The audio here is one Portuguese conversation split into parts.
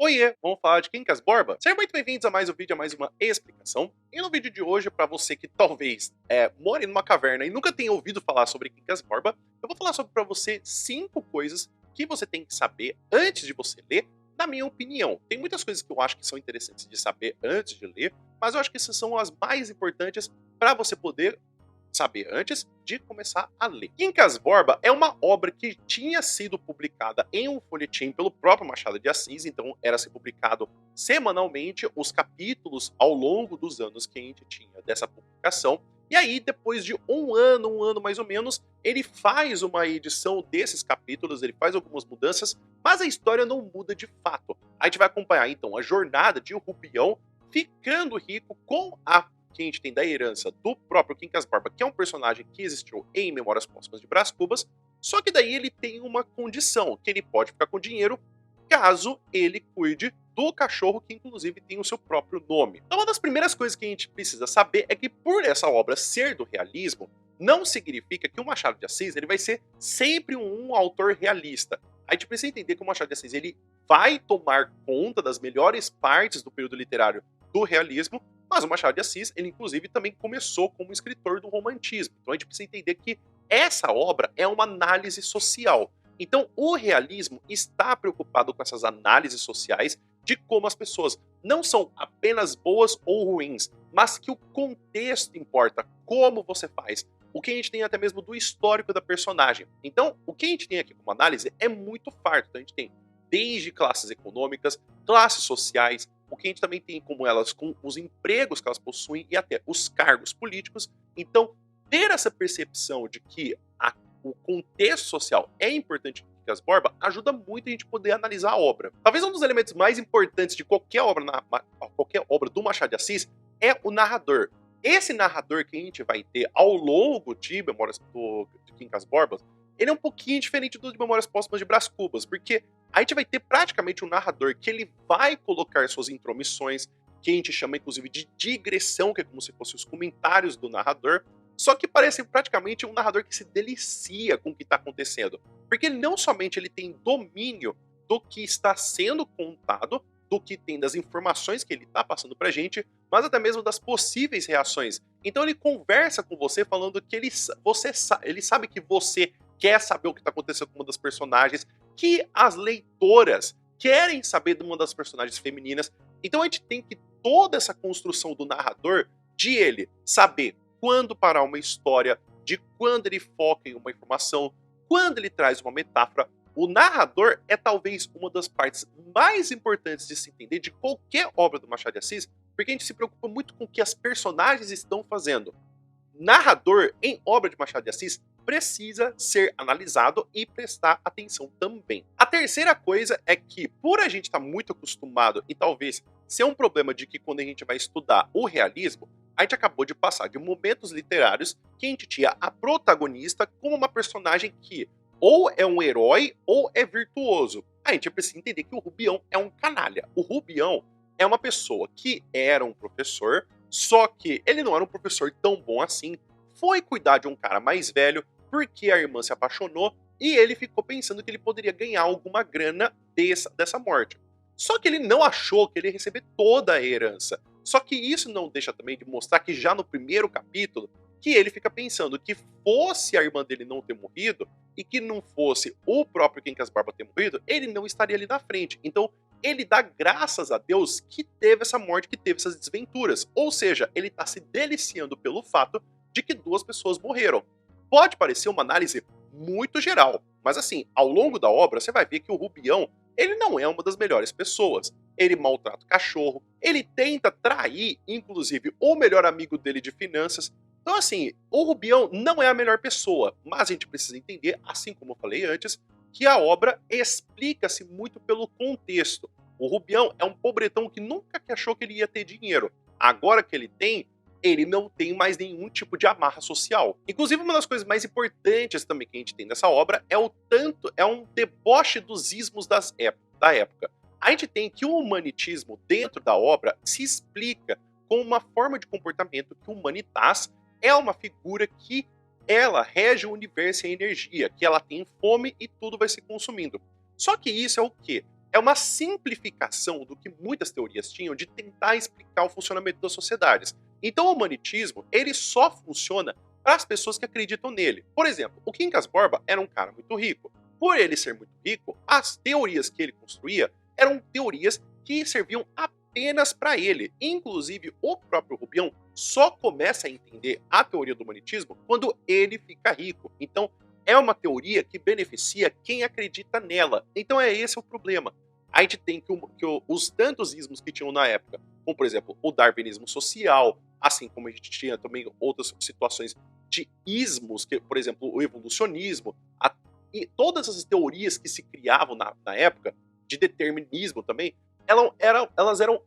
Oiê, vamos falar de Quincas Borba? Sejam muito bem-vindos a mais um vídeo, a mais uma explicação. E no vídeo de hoje, para você que talvez more numa caverna e nunca tenha ouvido falar sobre Quincas Borba, eu vou falar sobre para você 5 coisas que você tem que saber antes de você ler, na minha opinião. Tem muitas coisas que eu acho que são interessantes de saber antes de ler, mas eu acho que essas são as mais importantes para você poder saber antes de começar a ler. Quincas Borba é uma obra que tinha sido publicada em um folhetim pelo próprio Machado de Assis, então era ser publicado semanalmente os capítulos ao longo dos anos que a gente tinha dessa publicação. E aí, depois de um ano mais ou menos, ele faz uma edição desses capítulos, ele faz algumas mudanças, mas a história não muda de fato. A gente vai acompanhar então a jornada de Rubião ficando rico com a que a gente tem da herança do próprio Quincas Borba, que é um personagem que existiu em Memórias Póstumas de Brás Cubas, só que daí ele tem uma condição, que ele pode ficar com dinheiro caso ele cuide do cachorro, que inclusive tem o seu próprio nome. Então uma das primeiras coisas que a gente precisa saber é que por essa obra ser do realismo, não significa que o Machado de Assis ele vai ser sempre um autor realista. A gente precisa entender que o Machado de Assis ele vai tomar conta das melhores partes do período literário do realismo, mas o Machado de Assis, ele inclusive também começou como escritor do romantismo. Então a gente precisa entender que essa obra é uma análise social. Então o realismo está preocupado com essas análises sociais de como as pessoas não são apenas boas ou ruins, mas que o contexto importa, como você faz. O que a gente tem até mesmo do histórico da personagem. Então, o que a gente tem aqui como análise é muito farto. Então, a gente tem desde classes econômicas, classes sociais, o que a gente também tem como elas com os empregos que elas possuem e até os cargos políticos. Então, ter essa percepção de que o contexto social é importante em Quincas Borba ajuda muito a gente poder analisar a obra. Talvez um dos elementos mais importantes de qualquer obra do Machado de Assis é o narrador. Esse narrador que a gente vai ter ao longo de Memórias de Quincas Borba, ele é um pouquinho diferente do de Memórias Póstumas de Brás Cubas, porque a gente vai ter praticamente um narrador que ele vai colocar suas intromissões, que a gente chama inclusive de digressão, que é como se fossem os comentários do narrador, só que parece praticamente um narrador que se delicia com o que está acontecendo. Porque não somente ele tem domínio do que está sendo contado, do que tem das informações que ele está passando pra gente, mas até mesmo das possíveis reações. Então ele conversa com você falando que ele sabe que você quer saber o que está acontecendo com uma das personagens, que as leitoras querem saber de uma das personagens femininas. Então a gente tem que toda essa construção do narrador, de ele saber quando parar uma história, de quando ele foca em uma informação, quando ele traz uma metáfora. O narrador é talvez uma das partes mais importantes de se entender de qualquer obra do Machado de Assis, porque a gente se preocupa muito com o que as personagens estão fazendo. Narrador em obra de Machado de Assis precisa ser analisado e prestar atenção também. A terceira coisa é que, por a gente estar muito acostumado e talvez ser um problema de que quando a gente vai estudar o realismo, a gente acabou de passar de momentos literários que a gente tinha a protagonista como uma personagem que ou é um herói ou é virtuoso. A gente precisa entender que o Rubião é um canalha. O Rubião é uma pessoa que era um professor, só que ele não era um professor tão bom assim, foi cuidar de um cara mais velho porque a irmã se apaixonou e ele ficou pensando que ele poderia ganhar alguma grana dessa morte. Só que ele não achou que ele ia receber toda a herança. Só que isso não deixa também de mostrar que já no primeiro capítulo, que ele fica pensando que fosse a irmã dele não ter morrido e que não fosse o próprio Quincas Barba ter morrido, ele não estaria ali na frente. Então, ele dá graças a Deus que teve essa morte, que teve essas desventuras. Ou seja, ele está se deliciando pelo fato de que 2 pessoas morreram. Pode parecer uma análise muito geral, mas assim, ao longo da obra, você vai ver que o Rubião, ele não é uma das melhores pessoas. Ele maltrata o cachorro, ele tenta trair, inclusive, o melhor amigo dele de finanças. Então, assim, o Rubião não é a melhor pessoa, mas a gente precisa entender, assim como eu falei antes, que a obra explica-se muito pelo contexto. O Rubião é um pobretão que nunca achou que ele ia ter dinheiro. Agora que ele não tem mais nenhum tipo de amarra social. Inclusive, uma das coisas mais importantes também que a gente tem nessa obra é um deboche dos ismos da época. A gente tem que o humanitismo dentro da obra se explica com uma forma de comportamento que o Humanitas é uma figura que ela rege o universo e a energia, que ela tem fome e tudo vai se consumindo. Só que isso é o quê? é uma simplificação do que muitas teorias tinham de tentar explicar o funcionamento das sociedades. Então o humanitismo, ele só funciona para as pessoas que acreditam nele. Por exemplo, o Quincas Borba era um cara muito rico. Por ele ser muito rico, as teorias que ele construía eram teorias que serviam apenas para ele. Inclusive, o próprio Rubião só começa a entender a teoria do humanitismo quando ele fica rico. Então, é uma teoria que beneficia quem acredita nela. Então, esse o problema. A gente tem que os tantos ismos que tinham na época, como, por exemplo, o darwinismo social, assim como a gente tinha também outras situações de ismos, que, por exemplo, o evolucionismo, e todas essas teorias que se criavam na época, de determinismo também, elas eram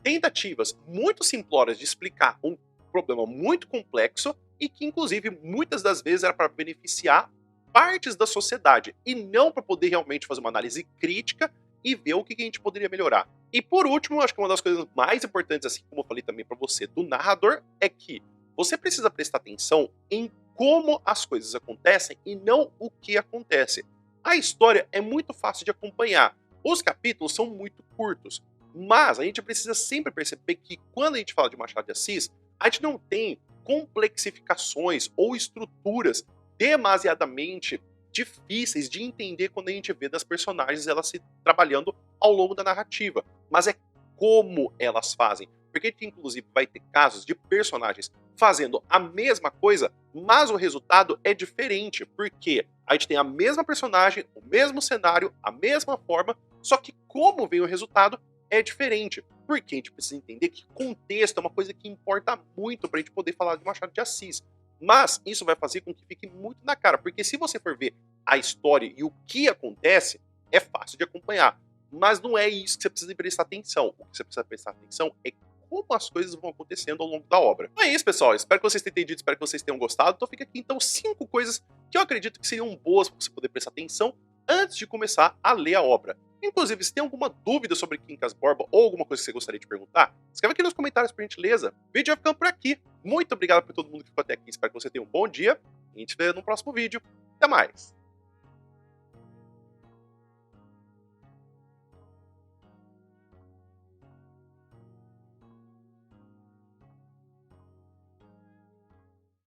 tentativas muito simplórias de explicar um problema muito complexo e que, inclusive, muitas das vezes era para beneficiar partes da sociedade e não para poder realmente fazer uma análise crítica e ver o que a gente poderia melhorar. E por último, acho que uma das coisas mais importantes, assim como eu falei também para você, do narrador, é que você precisa prestar atenção em como as coisas acontecem e não o que acontece. A história é muito fácil de acompanhar. Os capítulos são muito curtos, mas a gente precisa sempre perceber que quando a gente fala de Machado de Assis, a gente não tem complexificações ou estruturas demasiadamente difíceis de entender quando a gente vê das personagens elas se trabalhando ao longo da narrativa, mas é como elas fazem. Porque a gente, inclusive, vai ter casos de personagens fazendo a mesma coisa, mas o resultado é diferente, porque a gente tem a mesma personagem, o mesmo cenário, a mesma forma, só que como vem o resultado é diferente. Porque a gente precisa entender que contexto é uma coisa que importa muito para a gente poder falar de Machado de Assis. Mas isso vai fazer com que fique muito na cara, porque se você for ver a história e o que acontece, é fácil de acompanhar. Mas não é isso que você precisa prestar atenção. O que você precisa prestar atenção é como as coisas vão acontecendo ao longo da obra. Então é isso, pessoal. Espero que vocês tenham entendido, espero que vocês tenham gostado. Então fica aqui, então, 5 coisas que eu acredito que seriam boas para você poder prestar atenção antes de começar a ler a obra. Inclusive, se tem alguma dúvida sobre Quincas Borba ou alguma coisa que você gostaria de perguntar, escreve aqui nos comentários, por gentileza. O vídeo vai ficando por aqui. Muito obrigado por todo mundo que ficou até aqui. Espero que você tenha um bom dia. E a gente se vê no próximo vídeo. Até mais!